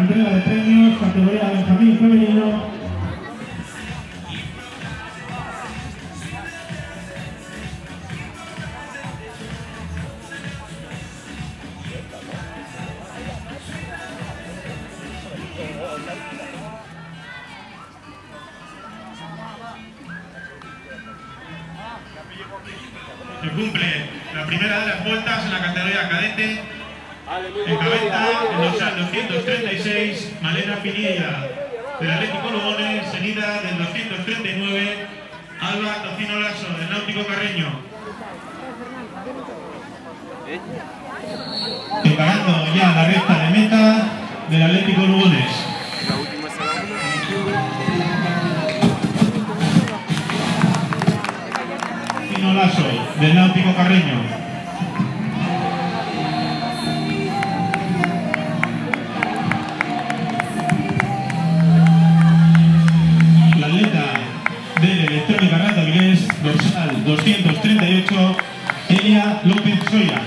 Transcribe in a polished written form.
entrega de premios, categoría Benjamín femenino. Se cumple la primera de las vueltas en la categoría cadete. Encabeza en los 236 Malena Pinilla del Atlético Lugones, seguida del 239 Alba Tocino Lasso del Náutico Carreño. Preparando ya la recta de meta del Atlético Lugones. Tocino Lasso del Náutico Carreño. Del Electrónica Rata Vilés, dorsal 238, Elia López Soya.